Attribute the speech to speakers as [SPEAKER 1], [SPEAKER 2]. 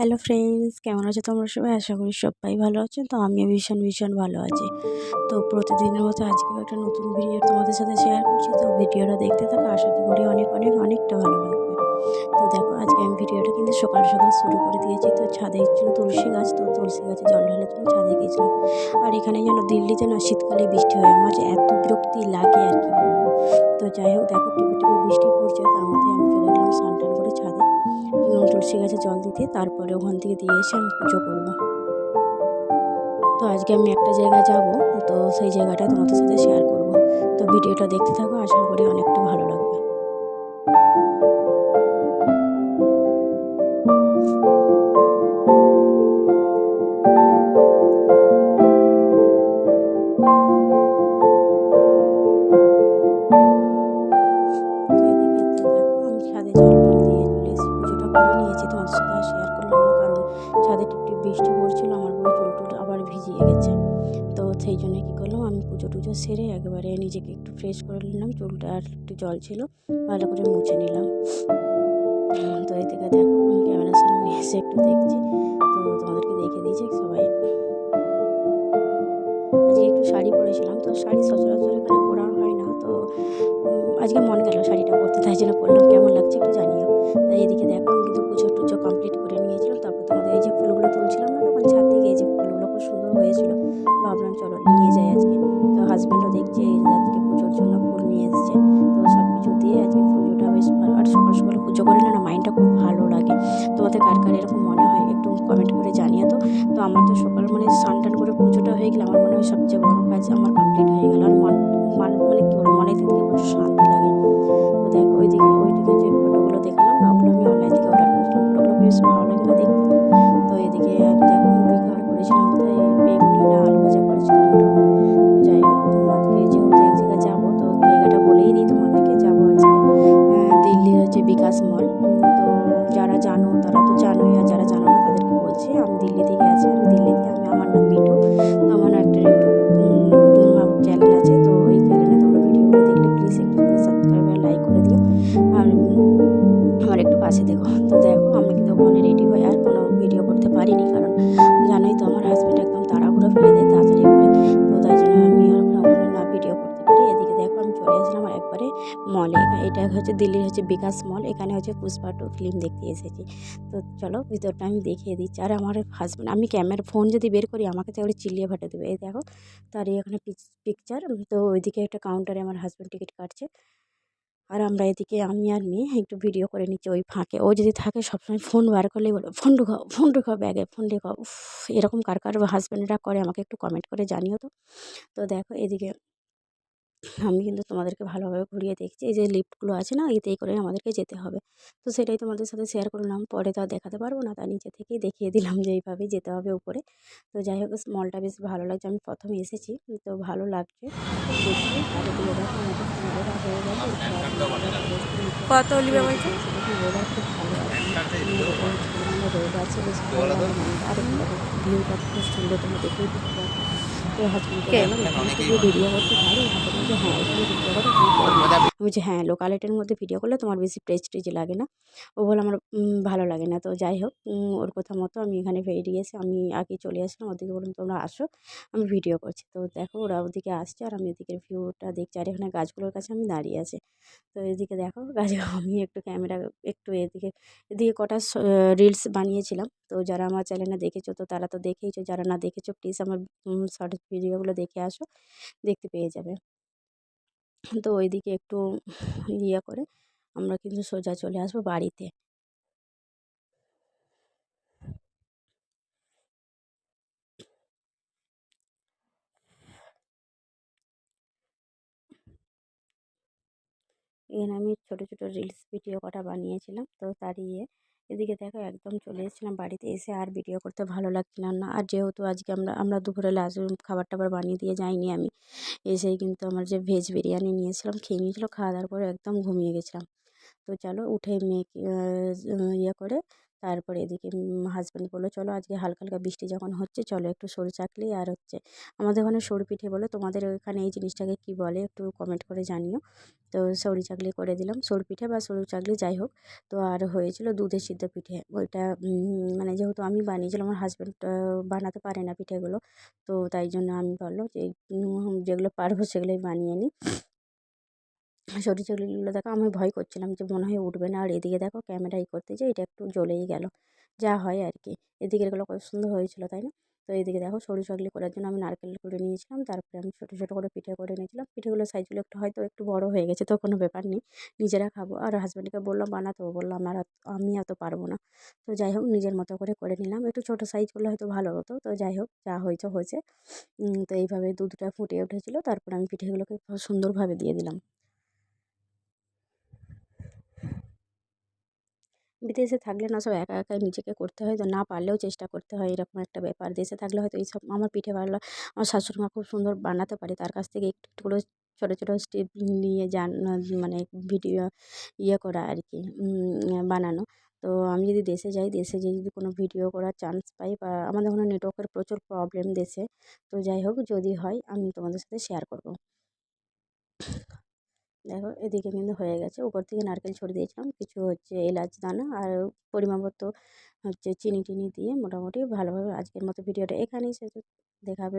[SPEAKER 1] Hello friends, কেমন আছো তোমরা সবাই? আশা করি সবাই ভালো আছো। তো আমিও ভীষণ ভালো আছি। তো প্রতিদিনের মতো আজকেও একটা নতুন ভিডিও তোমাদের সাথে শেয়ার করছি। তো ভিডিওটা দেখতে থাকো, আশা করি অনেকটা ভালো লাগবে। তো দেখো, আজকে আমি ভিডিওটা কিন্তু সকাল সকাল শুরু করে দিয়েছি। তো ছাদে ছিল তুলসী গাছ, তো তুলসী গাছে জল ঢালার জন্য ছাদে গিয়েছিলাম। আর এখানে যেন দিল্লিতে না শীতকালে বৃষ্টি হয়, আমার যে এত বিরক্তি লাগে আর কি বলবো। তো যাই হোক, দেখো টিপে টিপে বৃষ্টি পড়ছে, তার মধ্যে আমি চলে গেলাম স্নান টান করে ছাদে তুলসী গাছে জল দিতে। তারপরে ওখান থেকে দিয়ে এসে আমি পুজো করব। তো আজকে আমি একটা জায়গায় যাব, তো সেই জায়গাটা তোমাদের সাথে শেয়ার করব। তো ভিডিওটা দেখতে থাকো, আশা করি অনেকটা ভালো লাগবে। তো এদিকে তো দেখো, আমি ছাদে জল টল দিয়ে চলে এসেছি, পুজোটা করে নিয়েছি। তোমাদের সাথে আর শেয়ার করলাম না, কারণ ছাদে টিপটিপ বৃষ্টি পড়ছিল, আমার পুরো চুল টুল আবার ভিজিয়ে গেছে। তো সেই জন্য কী করলাম, আমি পুজো টুজো সেরে একেবারে নিজেকে একটু ফ্রেশ করে নিলাম, চুলটা আর একটু জল ছিল ভালো করে মুছে নিলাম। তো এদিকে দেখো, আমি ক্যামেরার সামনে এসে একটু দেখছি, তো তোমাদেরকে দেখে দিয়েছি সবাই। আজকে একটু শাড়ি পরেছিলাম, তো শাড়ি সচরাচর এখানে পরা হয় না, তো আজকে মন গেল শাড়িটা পরতে, তাই জন্য পরলাম। কেমন লাগছে একটু জানিও। তাই এদিকে দেখো, আমি কিন্তু পুজো টুজো কমপ্লিট করে নিয়েছিলাম। তারপর তোমাদের এই যে ফুলগুলো তুলছিলাম না তখন ছাদ থেকে, এই যে ফুলগুলো খুব সুন্দর হয়েছিল, ভাবলাম চলো নিয়ে যাই আজকে। তো হাজব্যান্ডও দেখছে এই যে আজকে পুজোর জন্য ফুল নিয়ে এসেছে। তো সব কিছু দিয়ে আজকে পুজোটা বেশ ভালো। আর সকাল সকাল পুজো করলে না মাইন্ডটা খুব ভালো লাগে। তোমাদের কার কার এরকম মনে হয় একটু কমেন্ট করে জানিয়ে। তো তো আমার তো সকাল মানে স্নান টান করে পুজোটা হয়ে গেলে আমার মনে হয় সবচেয়ে বড় কাজ আমার কমপ্লিট হয়ে গেল। আর মানে কি বলবো, মনের দিক থেকে প্রচুর শান্তি লাগে। তো দেখো, ওইদিকে যে ফটোগুলো দেখালাম না, ওগুলো আমি অনলাইন থেকে অর্ডার করেছিলাম। ফটোগুলো বেশ ভালো লাগে না দেখতে? তো এদিকে আমি দেখো মুড়ি খাওয়ার করেছিলাম, বোধহয় বেগুনি না আলু ভাজা করেছিলাম মোটামুটি। তো যাই হোক, আজকে যেহেতু এক জায়গায় যাবো, তো জায়গাটা বলেই দিই তোমাদেরকে, যাবো আজকে দিল্লির হচ্ছে বিকাশ মল। তো যারা জানো তারা তো জানোই, আর যারা জানো না তাদেরকে বলছি, আমি দিল্লি থেকে আছি। আমার নাম মিঠু। তো আমার একটা ইউটিউব আমার চ্যানেল আছে। তো ওই চ্যানেলে তোমরা ভিডিওগুলো দেখলে প্লিজ একটু করে সাবস্ক্রাইব আর লাইক করে দিও। আর আমার একটু পাশে দেখো। তো দেখো, আমি কিন্তু ওখানে রেডি হয়ে আর কোনো ভিডিও করতে পারিনি, কারণ জানোই তো আমার হাজব্যান্ড একদম তাড়াহুড়ো ফেলে দেয় তাড়াতাড়ি করে। তো তাই জন্য আমি আর ওখানে না ভিডিও করতে পারি। এদিকে দেখো, আমি চলে আসলাম আর একবারে মলে। এটা হচ্ছে দিল্লির হচ্ছে বিকাশ মল। এখানে হচ্ছে পুষ্পা 2 ফিল্ম দেখতে এসেছি। তো চলো ভিতরটা আমি দেখিয়ে দিচ্ছি। আর আমার হাজব্যান্ড, আমি ফোন যদি বের করি আমাকে তো একবারে চিল্লিয়ে ফাটে দেবে। এই দেখো, তারই এখানে পিকচার। তো ওইদিকে একটা কাউন্টারে আমার হাজব্যান্ড টিকিট কাটছে। আর আমরা এদিকে আমি আর মেয়ে একটু ভিডিও করে নিচ্ছি ওই ফাঁকে। ও যদি থাকে সবসময় ফোন বার করলেই বলবে, ফোন ঢুকাও ব্যাগে, ফোন ঢুকাও। উফ! এরকম কার হাজব্যান্ডরা করে আমাকে একটু কমেন্ট করে জানিও তো। তো দেখো এদিকে আমি কিন্তু তোমাদেরকে ভালোভাবে ঘুরিয়ে দেখছি। এই যে লিফটগুলো আছে না, এতেই করে আমাদেরকে যেতে হবে। তো সেটাই তোমাদের সাথে শেয়ার করলাম। পরে তো আর দেখাতে পারবো না, তার নিচে থেকেই দেখিয়ে দিলাম যে এইভাবেই যেতে হবে উপরে। তো যাই হোক, মলটা বেশ ভালো লাগছে। আমি প্রথমে এসেছি, তো ভালো লাগছে দেখতে। আর এদিকে দেখো, আমাদের সন্ধ্যেটা হয়ে গেছে। একটু আর ওয়েদার চলে এসেছে নিচে।
[SPEAKER 2] কত
[SPEAKER 1] তো
[SPEAKER 2] নিবে
[SPEAKER 1] নিচে
[SPEAKER 2] বলছে?
[SPEAKER 1] এসে দেখি ওয়েদার খুব ভালো আছে। মানে রোদ আছে, বেশ ভালো লাগে মনটা। আর এখানে দেখো ভিউটা খুব সুন্দর, তোমরা দেখেই বুঝতে পারছো। তো হাজব্যান্ডকে
[SPEAKER 2] কে?
[SPEAKER 1] বললাম, এখানে কি গিয়ে ভিডিও করতে পারি? হাজব্যান্ড বলছে হ্যাঁ, এখানে ভিডিও করো, কোনো প্রবলেম নেই। আমি বলছি হ্যাঁ, লোকালিটির মধ্যে ভিডিও করলে তোমার বেশি প্রেস্টিজ লাগে না। ও বলে আমার ভালো লাগে না। তো যাই হোক, ওর কথা মতো আমি এখানে বেরিয়ে এসে আমি আগে চলে আসলাম। ওদিকে বললাম তোমরা আসো, আমি ভিডিও করছি। তো দেখো ওরা ওদিকে আসছে আর আমি এদিকের ভিউটা দেখছি। আর এখানে গাছগুলোর কাছে আমি দাঁড়িয়ে আছি। তো এদিকে দেখো গাছে আমি একটু ক্যামেরা একটু এদিকে এদিকে কটা রিলস বানিয়েছিলাম। তো যারা আমার চ্যানেলে দেখেছো তো তারা তো দেখেইছো, যারা না দেখেছো প্লিজ আমার শর্ট ভিডিওগুলো দেখে আসো, দেখতে পেয়ে যাবে। তো ওইদিকে একটু ইয়ে করে আমরা কিন্তু সোজা চলে আসবো বাড়িতে। এখানে আমি ছোটো ছোটো রিলস ভিডিও কটা বানিয়েছিলাম, তো তারিয়ে এদিকে দেখো একদম চলে এসেছিলাম বাড়িতে। এসে আর ভিডিও করতে ভালো লাগছিল না। আর যেহেতু আজকে আমরা দুপুরে লাস্ট খাবার টাবার বানিয়ে দিয়ে যাইনি আমি, এসেই কিন্তু আমার যে ভেজ বিরিয়ানি নিয়েছিলাম খেয়ে নিয়েছিলো। খাওয়া দাওয়ার পরে একদম ঘুমিয়ে গেছিলাম। তো চলো উঠে মেয়েকে ইয়ে করে তারপরে এদিকে হাজব্যান্ড বললো চলো আজকে হালকা হালকা বৃষ্টি যখন হচ্ছে চলো একটু সরু চাকলি আর হচ্ছে আমাদের ওখানে সরু পিঠে বলে, তোমাদের ওখানে এই জিনিসটাকে কী বলে একটু কমেন্ট করে জানিও। তো সরু চাকলি করে দিলাম, সরু পিঠে বা সরু চাকলি যাই হোক। তো আর হয়েছিল দুধের সিদ্ধ পিঠে, ওইটা মানে যেহেতু আমি বানিয়েছিলাম, আমার হাজব্যান্ড বানাতে পারে না পিঠেগুলো, তো তাই জন্য আমি বললো যে যেগুলো পারবো সেগুলোই বানিয়ে নিই। সরু চাকলিগুলো দেখো আমি ভয় করছিলাম যে মনে হয় উঠবে না, আর এদিকে দেখো ক্যামেরাই করতে যে এটা একটু জ্বলেই গেল, যা হয় আর কি। এদিকে এগুলো কত সুন্দর হয়েছিল তাই না? তো এদিকে দেখো সরু চাকলি করার জন্য আমি নারকেল করে নিয়েছিলাম, তারপরে আমি ছোটো ছোটো করে পিঠে করে নিয়েছিলাম। পিঠেগুলোর সাইজগুলো একটু হয়তো একটু বড় হয়ে গেছে, তো কোনো ব্যাপার নেই, নিজেরা খাবো। আর হাজব্যান্ডকে বললাম বানাতে, ও বললো আমি অত পারবো না। তো যাই হোক নিজের মতো করে করে নিলাম, একটু ছোটো সাইজ করলে হয়তো ভালো হতো। তো যাই হোক যা হয়েছে হয়েছে। তো এইভাবে দুধটা ফুটে উঠেছিল, তারপর আমি পিঠেগুলোকে খুব সুন্দরভাবে দিয়ে দিলাম। বিদেশে থাকলে না সব একা একাই নিজেকে করতে হয়, তো না পারলেও চেষ্টা করতে হয়, এরকম একটা ব্যাপার। দেশে থাকলে হয়তো এইসব আমার পিঠে বানালো আমার শাশুড়ি মা খুব সুন্দর বানাতে পারে, তার কাছ থেকে একটু একটু করে ছোটো ছোটো স্টেপ নিয়ে মানে ভিডিও করা আর কি, বানানো। তো আমি যদি দেশে যাই, দেশে যেয়ে যদি কোনো ভিডিও করার চান্স পাই, বা আমাদের ওখানে নেটওয়ার্কের প্রচুর প্রবলেম দেশে, তো যাই হোক যদি হয় আমি তোমাদের সাথে শেয়ার করব। দেখো এদিকে কিন্তু হয়ে গেছে, উপর থেকে নারকেল ছড়িয়ে দিয়েছিলাম, কিছু হচ্ছে এলাচ দানা আর পরিমাণ মতো হচ্ছে চিনি টিনি দিয়ে মোটামুটি ভালোভাবে। আজকের মতো ভিডিওটা এখানেই শেষ, দেখা হবে।